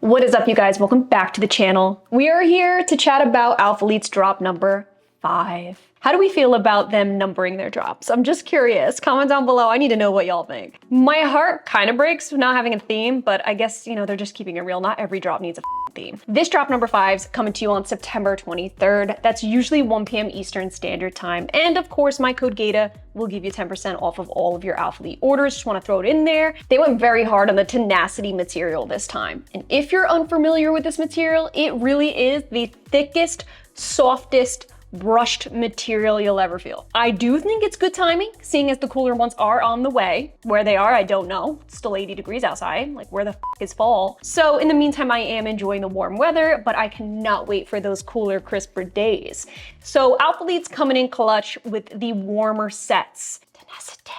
What is up, you guys? Welcome back to the channel. We are here to chat about Alphalete's drop number 5. How do we feel about them numbering their drops? I'm just curious. Comment down below. I need to know what y'all think. My heart kind of breaks not having a theme, but I guess, they're just keeping it real. Not every drop needs a theme. This drop number 5's coming to you on September 23rd. That's usually 1 p.m. Eastern Standard Time. And of course, my code Gaita will give you 10% off of all of your Alphalete orders. Just want to throw it in there. They went very hard on the tenacity material this time. And if you're unfamiliar with this material, it really is the thickest, softest, brushed material you'll ever feel. I do think it's good timing, seeing as the cooler months are on the way. Where they are, I don't know. It's still 80 degrees outside. Like, where the is fall? So in the meantime, I am enjoying the warm weather, but I cannot wait for those cooler, crisper days. So Alphalete's coming in clutch with the warmer sets. Tenacity.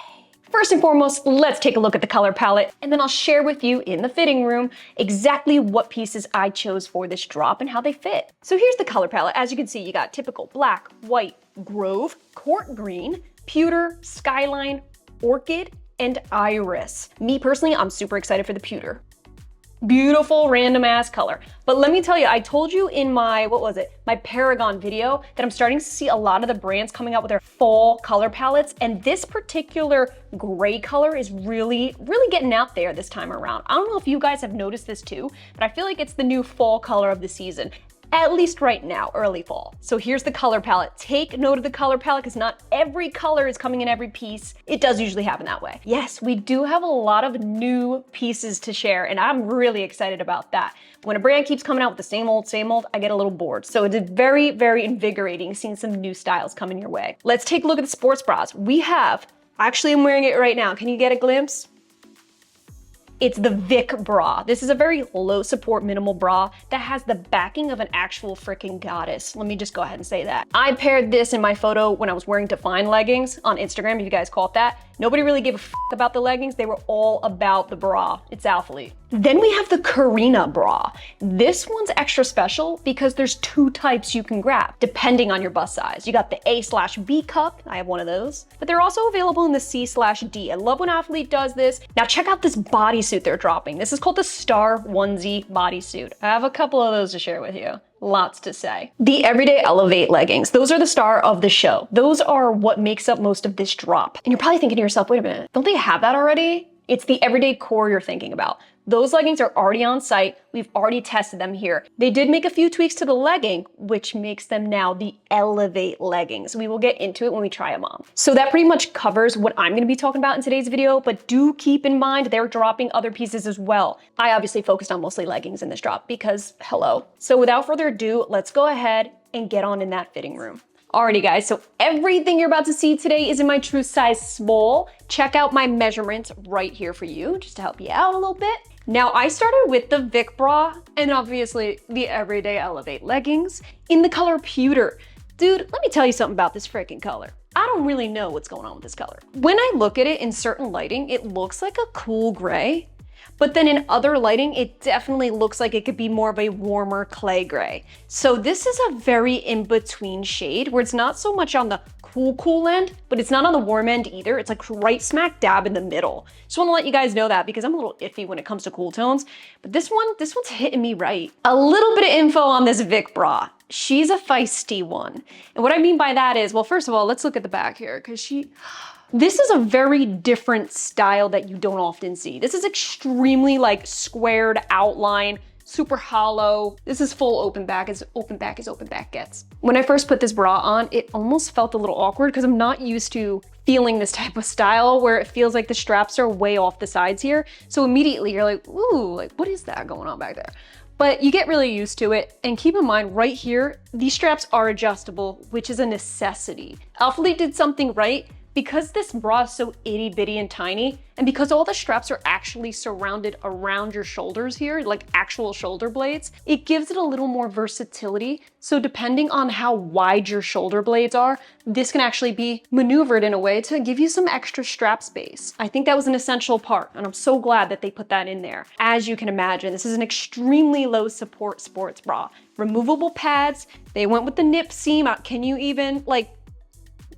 First and foremost, let's take a look at the color palette, and then I'll share with you in the fitting room exactly what pieces I chose for this drop and how they fit. So here's the color palette. As you can see, you got typical black, white, grove, court green, pewter, skyline, orchid, and iris. Me personally, I'm super excited for the pewter. Beautiful random ass color. But let me tell you, I told you in my, my Paragon video that I'm starting to see a lot of the brands coming out with their fall color palettes, and this particular gray color is really getting out there this time around. I don't know if you guys have noticed this too, but I feel like it's the new fall color of the season. At least right now, early fall. So here's the color palette. Take note of the color palette because not every color is coming in every piece. It does usually happen that way. Yes, we do have a lot of new pieces to share, and I'm really excited about that. When a brand keeps coming out with the same old, I get a little bored. So it's very invigorating seeing some new styles coming your way. Let's take a look at the sports bras. We have, actually I'm wearing it right now. Can you get a glimpse? It's the Vic bra. This is a very low support minimal bra that has the backing of an actual freaking goddess. Let me just go ahead and say that. I paired this in my photo when I was wearing Define leggings on Instagram, if you guys call it that. Nobody really gave a f about the leggings. They were all about the bra. It's Alphalete. Then we have the Karina bra. This one's extra special because there's 2 types you can grab depending on your bust size. You got the A/B cup. I have one of those, but they're also available in the C/D. I love when Alphalete does this. Now check out this bodysuit they're dropping. This is called the Star Onesie bodysuit. I have a couple of those to share with you. Lots to say. The Everyday Elevate leggings. Those are the star of the show. Those are what makes up most of this drop. And you're probably thinking to yourself, wait a minute, don't they have that already? It's the everyday core you're thinking about. Those leggings are already on site. We've already tested them here. They did make a few tweaks to the legging, which makes them now the Elevate leggings. We will get into it when we try them on. So that pretty much covers what I'm gonna be talking about in today's video, but do keep in mind they're dropping other pieces as well. I obviously focused on mostly leggings in this drop because hello. So without further ado, let's go ahead and get on in that fitting room. Alrighty guys, so everything you're about to see today is in my true size small. Check out my measurements right here for you, just to help you out a little bit. Now I started with the Vic bra and obviously the Everyday Elevate leggings in the color pewter. Dude, let me tell you something about this freaking color. I don't really know what's going on with this color. When I look at it in certain lighting, it looks like a cool gray. But then in other lighting, it definitely looks like it could be more of a warmer clay gray. So this is a very in-between shade where it's not so much on the cool end, but it's not on the warm end either. It's like right smack dab in the middle. Just want to let you guys know that because I'm a little iffy when it comes to cool tones, but this one's hitting me right. A little bit of info on this Vic bra. She's a feisty one. And what I mean by that is, well, first of all, let's look at the back here because this is a very different style that you don't often see. This is extremely like squared outline, super hollow. This is full open back as open back gets. When I first put this bra on, it almost felt a little awkward because I'm not used to feeling this type of style where it feels like the straps are way off the sides here. So immediately you're like, ooh, like what is that going on back there? But you get really used to it. And keep in mind right here, these straps are adjustable, which is a necessity. Alphalete did something right. Because this bra is so itty bitty and tiny, and because all the straps are actually surrounded around your shoulders here, like actual shoulder blades, it gives it a little more versatility. So depending on how wide your shoulder blades are, this can actually be maneuvered in a way to give you some extra strap space. I think that was an essential part, and I'm so glad that they put that in there. As you can imagine, this is an extremely low support sports bra. Removable pads, they went with the nip seam. Can you even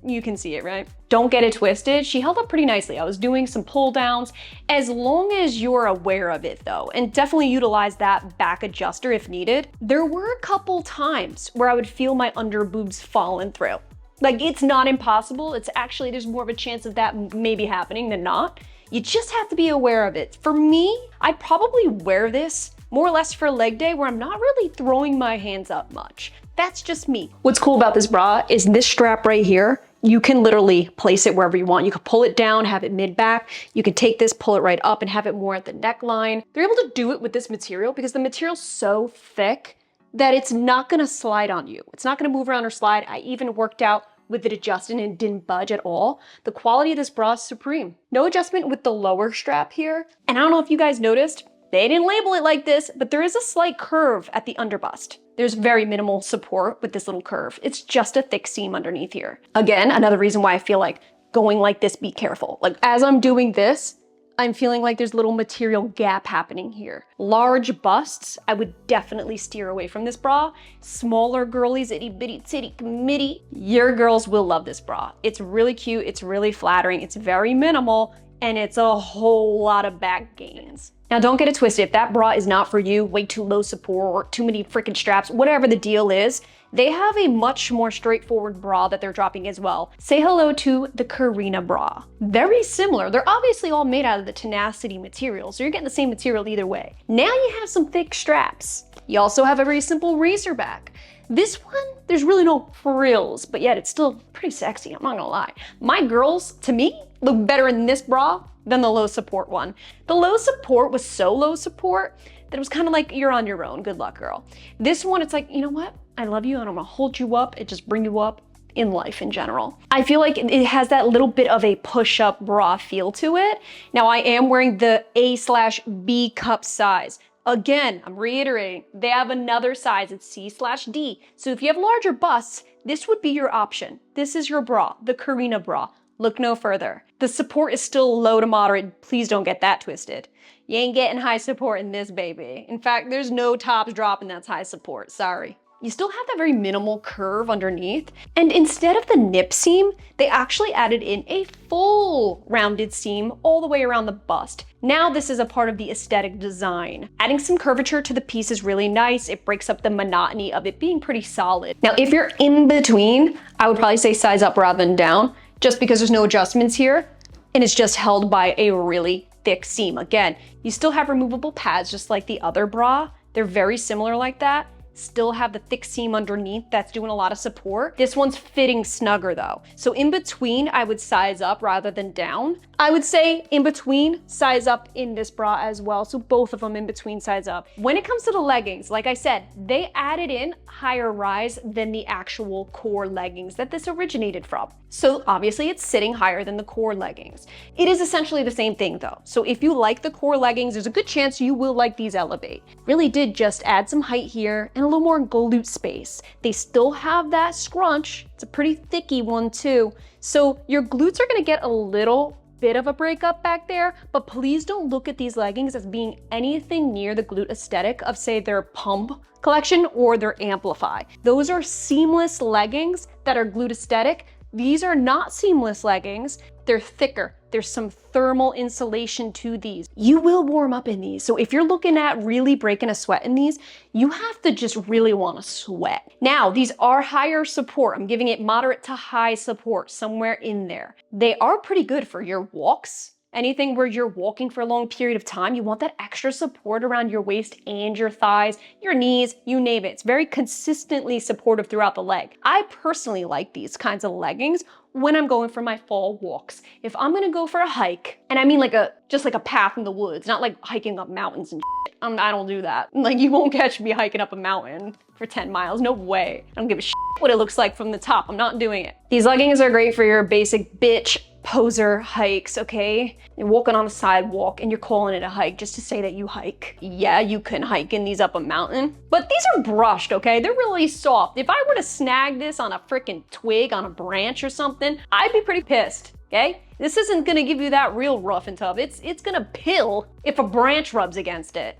You can see it, right? Don't get it twisted. She held up pretty nicely. I was doing some pull downs. As long as you're aware of it though, and definitely utilize that back adjuster if needed. There were a couple times where I would feel my under boobs falling through. Like, it's not impossible. It's actually, there's more of a chance of that maybe happening than not. You just have to be aware of it. For me, I probably wear this more or less for leg day where I'm not really throwing my hands up much. That's just me. What's cool about this bra is this strap right here, you can literally place it wherever you want. You can pull it down, have it mid-back. You can take this, pull it right up and have it more at the neckline. They're able to do it with this material because the material's so thick that it's not gonna slide on you. It's not gonna move around or slide. I even worked out with it adjusted and it didn't budge at all. The quality of this bra is supreme. No adjustment with the lower strap here. And I don't know if you guys noticed, they didn't label it like this, but there is a slight curve at the underbust. There's very minimal support with this little curve. It's just a thick seam underneath here. Again, another reason why I feel like going like this, be careful. Like as I'm doing this, I'm feeling like there's a little material gap happening here. Large busts, I would definitely steer away from this bra. Smaller girlies, itty bitty titty committee, your girls will love this bra. It's really cute, it's really flattering, it's very minimal, and it's a whole lot of back gains. Now don't get it twisted, if that bra is not for you, way too low support, or too many freaking straps, whatever the deal is, they have a much more straightforward bra that they're dropping as well. Say hello to the Karina bra. Very similar. They're obviously all made out of the tenacity material, so you're getting the same material either way. Now you have some thick straps. You also have a very simple racer back. This one, there's really no frills, but yet it's still pretty sexy, I'm not gonna lie. My girls, to me, look better in this bra than the low support one. The low support was so low support that it was kind of like, you're on your own, good luck, girl. This one, it's like, you know what? I love you and I'm gonna hold you up and just bring you up in life in general. I feel like it has that little bit of a push-up bra feel to it. Now I am wearing the A/B cup size. Again, I'm reiterating, they have another size, it's C/D. So if you have larger busts, this would be your option. This is your bra, the Karina bra. Look no further. The support is still low to moderate. Please don't get that twisted. You ain't getting high support in this baby. In fact, there's no tops dropping that's high support, sorry. You still have that very minimal curve underneath. And instead of the nip seam, they actually added in a full rounded seam all the way around the bust. Now this is a part of the aesthetic design. Adding some curvature to the piece is really nice. It breaks up the monotony of it being pretty solid. Now, if you're in between, I would probably say size up rather than down, just because there's no adjustments here. And it's just held by a really thick seam. Again, you still have removable pads just like the other bra. They're very similar like that. Still have the thick seam underneath that's doing a lot of support. This one's fitting snugger though. So in between, I would size up rather than down. I would say in between, size up in this bra as well. So both of them in between size up. When it comes to the leggings, like I said, they added in higher rise than the actual core leggings that this originated from. So obviously it's sitting higher than the core leggings. It is essentially the same thing though. So if you like the core leggings, there's a good chance you will like these Elevate. Really did just add some height here and a little more glute space. They still have that scrunch. It's a pretty thicky one too. So your glutes are gonna get a little bit of a breakup back there, but please don't look at these leggings as being anything near the glute aesthetic of say their Pump collection or their Amplify. Those are seamless leggings that are glute aesthetic. These are not seamless leggings. They're thicker. There's some thermal insulation to these. You will warm up in these. So if you're looking at really breaking a sweat in these, you have to just really want to sweat. Now, these are higher support. I'm giving it moderate to high support, somewhere in there. They are pretty good for your walks. Anything where you're walking for a long period of time, you want that extra support around your waist and your thighs, your knees, you name it. It's very consistently supportive throughout the leg. I personally like these kinds of leggings when I'm going for my fall walks. If I'm gonna go for a hike, and I mean like just like a path in the woods, not like hiking up mountains and shit. I don't do that. Like you won't catch me hiking up a mountain for 10 miles, no way. I don't give a shit what it looks like from the top, I'm not doing it. These leggings are great for your basic bitch poser hikes, okay? You're walking on the sidewalk and you're calling it a hike just to say that you hike. Yeah, you can hike in these up a mountain, but these are brushed, okay? They're really soft. If I were to snag this on a freaking twig on a branch or something, I'd be pretty pissed, okay? This isn't gonna give you that real rough and tough. It's gonna pill if a branch rubs against it.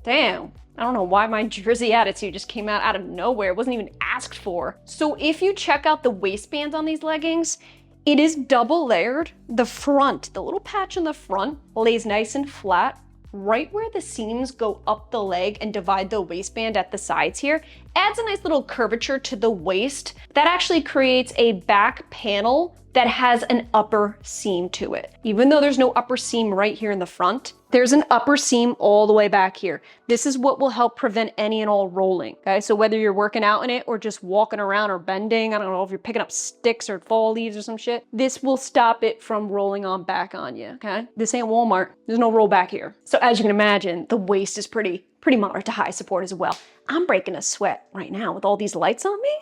Damn. I don't know why my Jersey attitude just came out of nowhere. It wasn't even asked for. So if you check out the waistband on these leggings, it is double layered. The front, the little patch in the front lays nice and flat. Right where the seams go up the leg and divide the waistband at the sides here, adds a nice little curvature to the waist. That actually creates a back panel that has an upper seam to it. Even though there's no upper seam right here in the front, there's an upper seam all the way back here. This is what will help prevent any and all rolling, okay? So whether you're working out in it or just walking around or bending, I don't know if you're picking up sticks or fall leaves or some shit, this will stop it from rolling on back on you, okay? This ain't Walmart. There's no roll back here. So as you can imagine, the waist is pretty moderate to high support as well. I'm breaking a sweat right now with all these lights on me.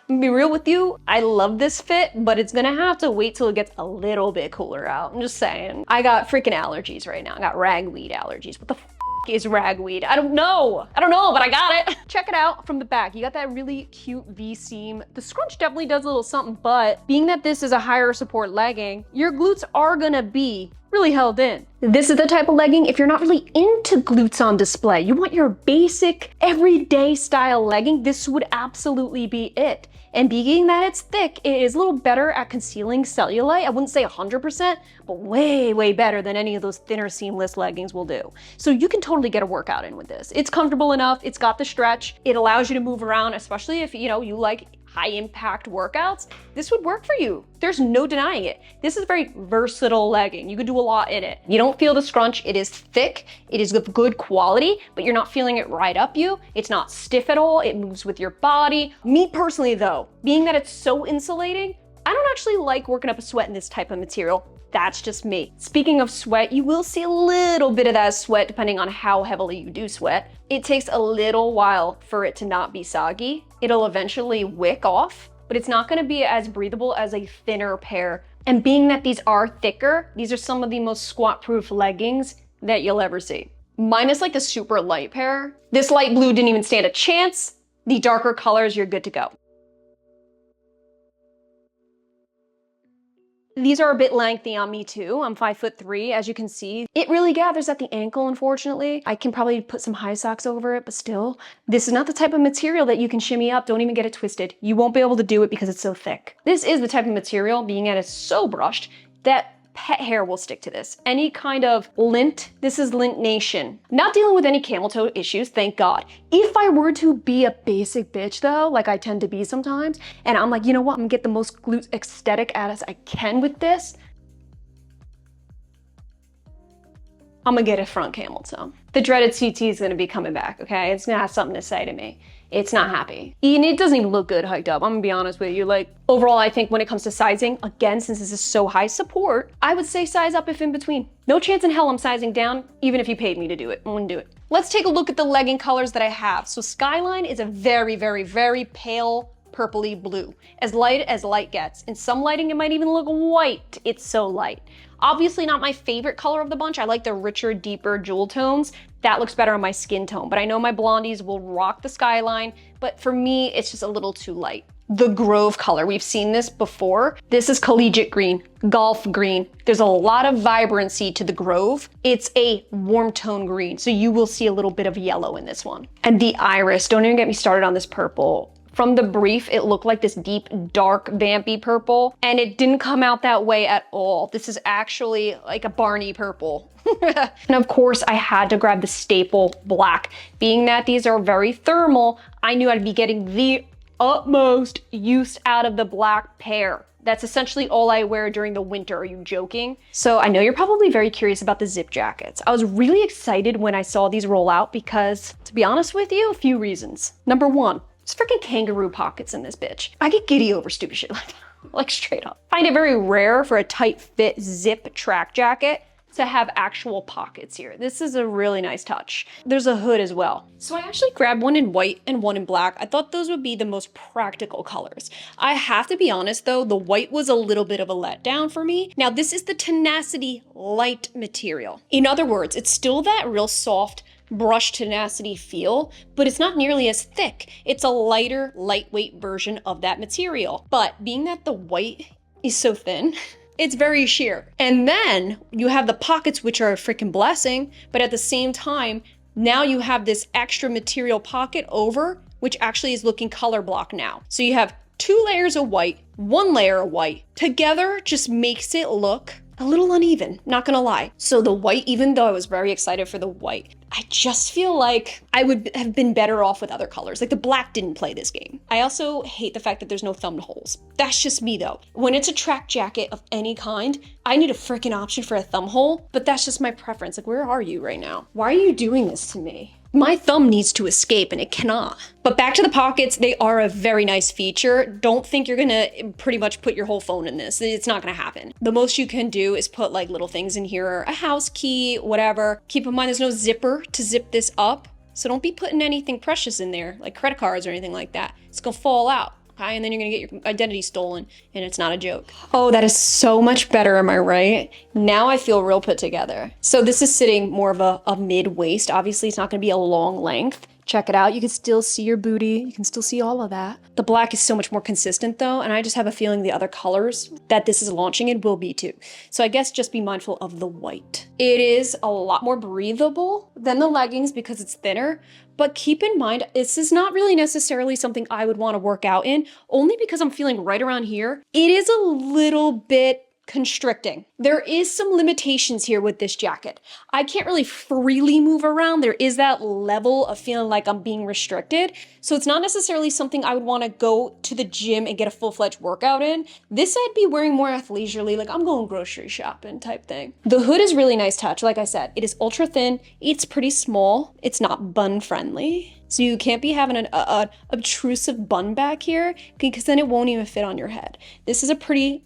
I'm gonna be real with you, I love this fit, but it's gonna have to wait till it gets a little bit cooler out. I'm just saying. I got freaking allergies right now. I got ragweed allergies. What the f is ragweed? I don't know, but I got it. Check it out from the back. You got that really cute V-seam. The scrunch definitely does a little something, but being that this is a higher support legging, your glutes are gonna be really held in. This is the type of legging, if you're not really into glutes on display, you want your basic everyday style legging, this would absolutely be it. And being that it's thick, it is a little better at concealing cellulite. I wouldn't say 100%, but way better than any of those thinner seamless leggings will do. So you can totally get a workout in with this. It's comfortable enough, it's got the stretch, it allows you to move around, especially if you like high impact workouts, this would work for you. There's no denying it. This is a very versatile legging. You could do a lot in it. You don't feel the scrunch. It is thick. It is of good quality, but you're not feeling it ride up you. It's not stiff at all. It moves with your body. Me personally though, being that it's so insulating, I don't actually like working up a sweat in this type of material. That's just me. Speaking of sweat, you will see a little bit of that sweat depending on how heavily you do sweat. It takes a little while for it to not be soggy. It'll eventually wick off, but it's not gonna be as breathable as a thinner pair. And being that these are thicker, these are some of the most squat-proof leggings that you'll ever see. Minus like the super light pair. This light blue didn't even stand a chance. The darker colors, you're good to go. These are a bit lengthy on me too. I'm 5'3", as you can see. It really gathers at the ankle, unfortunately. I can probably put some high socks over it, but still. This is not the type of material that you can shimmy up. Don't even get it twisted. You won't be able to do it because it's so thick. This is the type of material, being that it's so brushed, that pet hair will stick to this. Any kind of lint, this is lint nation. Not dealing with any camel toe issues, thank God. If I were to be a basic bitch though, like I tend to be sometimes, and I'm like, you know what, I'm gonna get the most glute aesthetic as I can with this, I'm gonna get a front camel toe. The dreaded CT is gonna be coming back, okay? It's gonna have something to say to me. It's not happy. And it doesn't even look good hiked up, I'm gonna be honest with you. Like, overall, I think when it comes to sizing, again, since this is so high support, I would say size up if in between. No chance in hell I'm sizing down, even if you paid me to do it. I wouldn't do it. Let's take a look at the legging colors that I have. So Skyline is a very pale purpley blue. As light gets. In some lighting, it might even look white. It's so light. Obviously not my favorite color of the bunch. I like the richer, deeper jewel tones. That looks better on my skin tone, but I know my blondies will rock the Skyline, but for me, it's just a little too light. The Grove color, we've seen this before. This is collegiate green, golf green. There's a lot of vibrancy to the Grove. It's a warm tone green, so you will see a little bit of yellow in this one. And the Iris, don't even get me started on this purple. From the brief, it looked like this deep, dark, vampy purple, and it didn't come out that way at all. This is actually like a Barney purple. And of course, I had to grab the staple black. Being that these are very thermal, I knew I'd be getting the utmost use out of the black pair. That's essentially all I wear during the winter. Are you joking? So I know you're probably very curious about the zip jackets. I was really excited when I saw these roll out because, to be honest with you, a few reasons. Number one, there's freaking kangaroo pockets in this bitch. I get giddy over stupid shit like that. Like straight up. Find it very rare for a tight fit zip track jacket to have actual pockets here. This is a really nice touch. There's a hood as well. So I actually grabbed one in white and one in black. I thought those would be the most practical colors. I have to be honest though, the white was a little bit of a letdown for me. Now this is the Tenacity light material. In other words, it's still that real soft, brush tenacity feel, but it's not nearly as thick. It's a lighter, lightweight version of that material. But being that the white is so thin, it's very sheer. And then you have the pockets, which are a freaking blessing, but at the same time, Now you have this extra material pocket over, which actually is looking color block now. So you have 2 layers of white, 1 layer of white. Together just makes it look a little uneven, not gonna lie. So the white, even though I was very excited for the white, I just feel like I would have been better off with other colors. Like the black didn't play this game. I also hate the fact that there's no thumb holes. That's just me though. When it's a track jacket of any kind, I need a freaking option for a thumb hole, but that's just my preference. Like, where are you right now? Why are you doing this to me? My thumb needs to escape and it cannot. But back to the pockets, they are a very nice feature. Don't think you're gonna pretty much put your whole phone in this. It's not gonna happen. The most you can do is put like little things in here, a house key, whatever. Keep in mind there's no zipper to zip this up. So don't be putting anything precious in there, like credit cards or anything like that. It's gonna fall out. Okay, and then you're gonna get your identity stolen, and it's not a joke. Oh, that is so much better, am I right? Now I feel real put together. So this is sitting more of a mid-waist. Obviously, it's not gonna be a long length. Check it out, you can still see your booty. You can still see all of that. The black is so much more consistent though, and I just have a feeling the other colors that this is launching in will be too. So I guess just be mindful of the white. It is a lot more breathable than the leggings because it's thinner, but keep in mind, this is not really necessarily something I would want to work out in, only because I'm feeling right around here. It is a little bit constricting. There is some limitations here with this jacket. I can't really freely move around. There is that level of feeling like I'm being restricted. So it's not necessarily something I would want to go to the gym and get a full-fledged workout in. This I'd be wearing more athleisurely, like I'm going grocery shopping type thing. The hood is really nice touch. Like I said, it is ultra thin. It's pretty small. It's not bun friendly. So you can't be having an obtrusive bun back here because then it won't even fit on your head. This is a pretty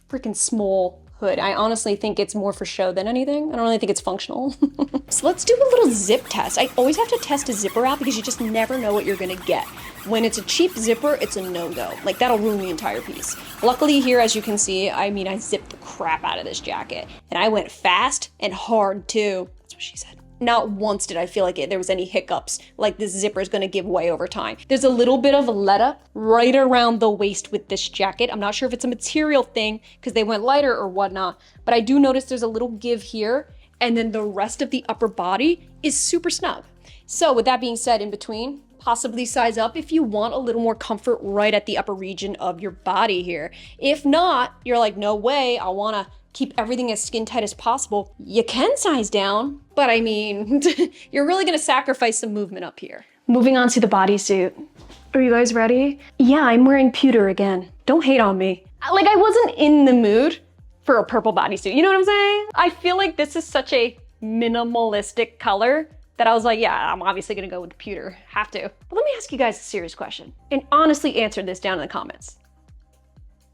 freaking small hood. I honestly think it's more for show than anything. I don't really think it's functional. So let's do a little zip test. I always have to test a zipper out because you just never know what you're gonna get. When it's a cheap zipper, it's a no-go. Like that'll ruin the entire piece. Luckily here, as you can see, I zipped the crap out of this jacket. And I went fast and hard too. That's what she said. Not once did I feel like there was any hiccups, like this zipper is gonna give way over time. There's a little bit of a let up right around the waist with this jacket. I'm not sure if it's a material thing because they went lighter or whatnot, but I do notice there's a little give here, and then the rest of the upper body is super snug. So with that being said, in between, possibly size up if you want a little more comfort right at the upper region of your body here. If not, you're like, no way, I wanna keep everything as skin tight as possible. You can size down, but I mean, you're really gonna sacrifice some movement up here. Moving on to the bodysuit. Are you guys ready? Yeah, I'm wearing pewter again. Don't hate on me. Like I wasn't in the mood for a purple bodysuit, you know what I'm saying? I feel like this is such a minimalistic color that I was like, yeah, I'm obviously gonna go with pewter, have to. But let me ask you guys a serious question and honestly answer this down in the comments.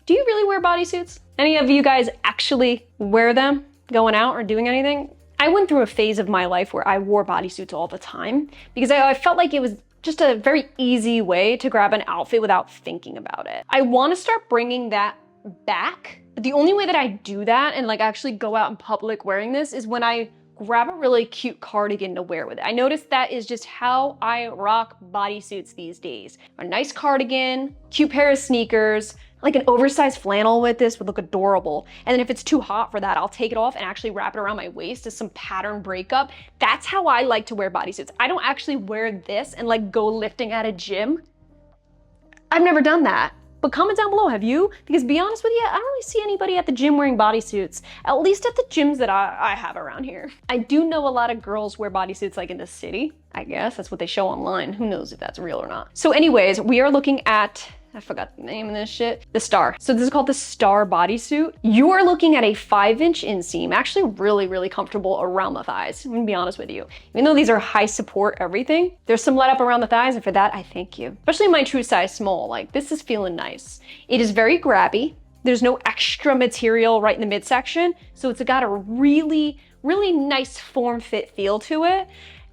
Do you really wear bodysuits? Any of you guys actually wear them going out or doing anything? I went through a phase of my life where I wore bodysuits all the time because I felt like it was just a very easy way to grab an outfit without thinking about it. I want to start bringing that back. But the only way that I do that and like actually go out in public wearing this is when I grab a really cute cardigan to wear with it. I noticed that is just how I rock bodysuits these days. A nice cardigan, cute pair of sneakers, like an oversized flannel with this would look adorable. And then if it's too hot for that, I'll take it off and actually wrap it around my waist as some pattern breakup. That's how I like to wear bodysuits. I don't actually wear this and like go lifting at a gym. I've never done that. But comment down below, have you? Because to be honest with you, I don't really see anybody at the gym wearing bodysuits, at least at the gyms that I have around here. I do know a lot of girls wear bodysuits like in the city. I guess that's what they show online. Who knows if that's real or not. So anyways, we are looking at, I forgot the name of this shit, the Star. So this is called the Star bodysuit. You are looking at a 5-inch inseam, actually really comfortable around the thighs. I'm gonna be honest with you. Even though these are high support everything, there's some let up around the thighs, and for that, I thank you. Especially my true size small, like this is feeling nice. It is very grabby. There's no extra material right in the midsection, so it's got a really nice form fit feel to it.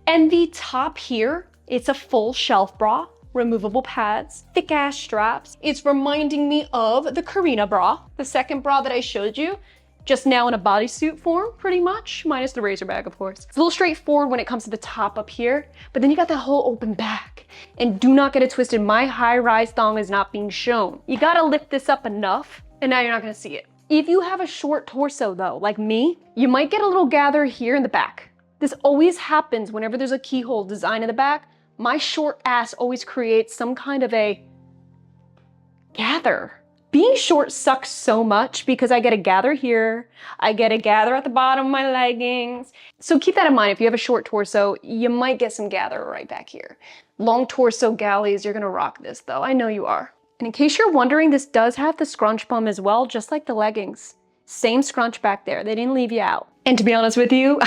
And the top here, it's a full shelf bra, removable pads, thick ass straps. It's reminding me of the Karina bra, the second bra that I showed you, just now in a bodysuit form, pretty much, minus the razor bag, of course. It's a little straightforward when it comes to the top up here, but then you got that whole open back. And do not get it twisted, my high-rise thong is not being shown. You gotta lift this up enough, and now you're not gonna see it. If you have a short torso though, like me, you might get a little gather here in the back. This always happens whenever there's a keyhole design in the back. My short ass always creates some kind of a gather. Being short sucks so much because I get to gather here, I get to gather at the bottom of my leggings. So keep that in mind. If you have a short torso, you might get some gather right back here. Long torso galleys, you're gonna rock this though. I know you are. And in case you're wondering, this does have the scrunch bum as well, just like the leggings. Same scrunch back there. They didn't leave you out. And to be honest with you,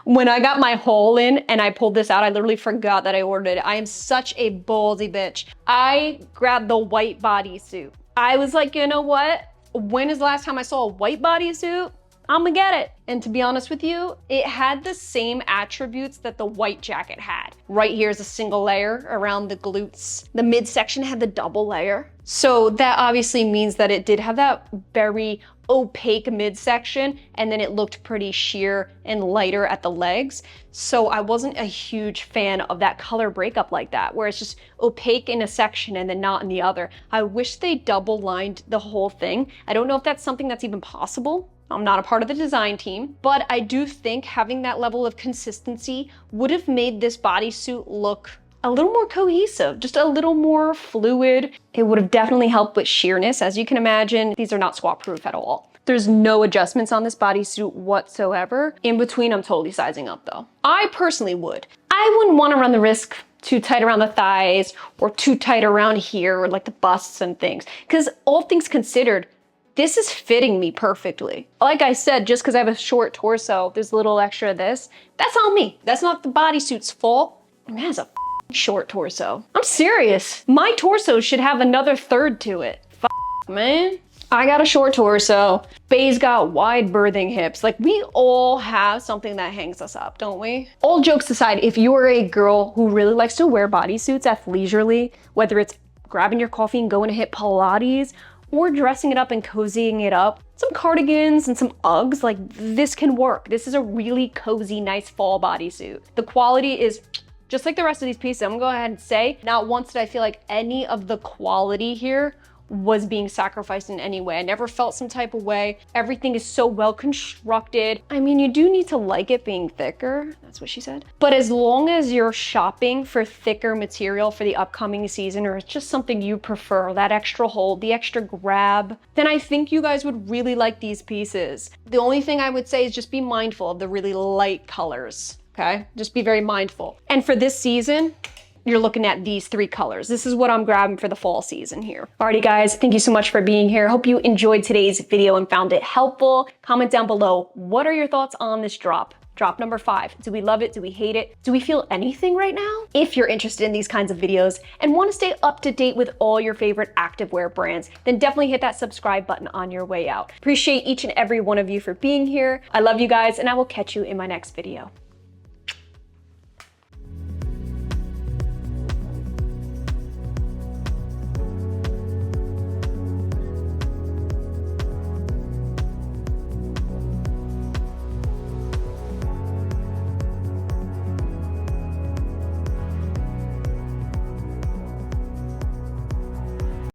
when I got my haul in and I pulled this out, I literally forgot that I ordered it. I am such a ballsy bitch. I grabbed the white bodysuit. I was like, you know what? When is the last time I saw a white bodysuit? I'm gonna get it. And to be honest with you, it had the same attributes that the white jacket had. Right here is a single layer around the glutes. The midsection had the double layer. So that obviously means that it did have that very opaque midsection, and then it looked pretty sheer and lighter at the legs. So I wasn't a huge fan of that color breakup like that, where it's just opaque in a section and then not in the other. I wish they double lined the whole thing. I don't know if that's something that's even possible. I'm not a part of the design team, but I do think having that level of consistency would have made this bodysuit look a little more cohesive, just a little more fluid. It would have definitely helped with sheerness. As you can imagine, these are not squat proof at all. There's no adjustments on this bodysuit whatsoever. In between, I'm totally sizing up though. I personally would. I wouldn't want to run the risk too tight around the thighs or too tight around here or like the busts and things, because all things considered, this is fitting me perfectly. Like I said, just because I have a short torso, there's a little extra of this. That's on me. That's not the bodysuit's fault. Man, has a short torso. I'm serious. My torso should have another third to it. Man. I got a short torso. Bay's got wide birthing hips. Like, we all have something that hangs us up, don't we? All jokes aside, if you are a girl who really likes to wear bodysuits athleisurely, whether it's grabbing your coffee and going to hit Pilates, or dressing it up and cozying it up, some cardigans and some Uggs, like this can work. This is a really cozy, nice fall bodysuit. The quality is just like the rest of these pieces. I'm gonna go ahead and say, not once did I feel like any of the quality here was being sacrificed in any way. I never felt some type of way. Everything is so well constructed. I mean, you do need to like it being thicker. That's what she said. But as long as you're shopping for thicker material for the upcoming season, or it's just something you prefer, that extra hold, the extra grab, then I think you guys would really like these pieces. The only thing I would say is just be mindful of the really light colors, okay? Just be very mindful. And for this season, you're looking at these three colors. This is what I'm grabbing for the fall season here. Alrighty guys, thank you so much for being here. Hope you enjoyed today's video and found it helpful. Comment down below, what are your thoughts on this drop? Drop number 5. Do we love it? Do we hate it? Do we feel anything right now? If you're interested in these kinds of videos and want to stay up to date with all your favorite activewear brands, then definitely hit that subscribe button on your way out. Appreciate each and every one of you for being here. I love you guys, and I will catch you in my next video.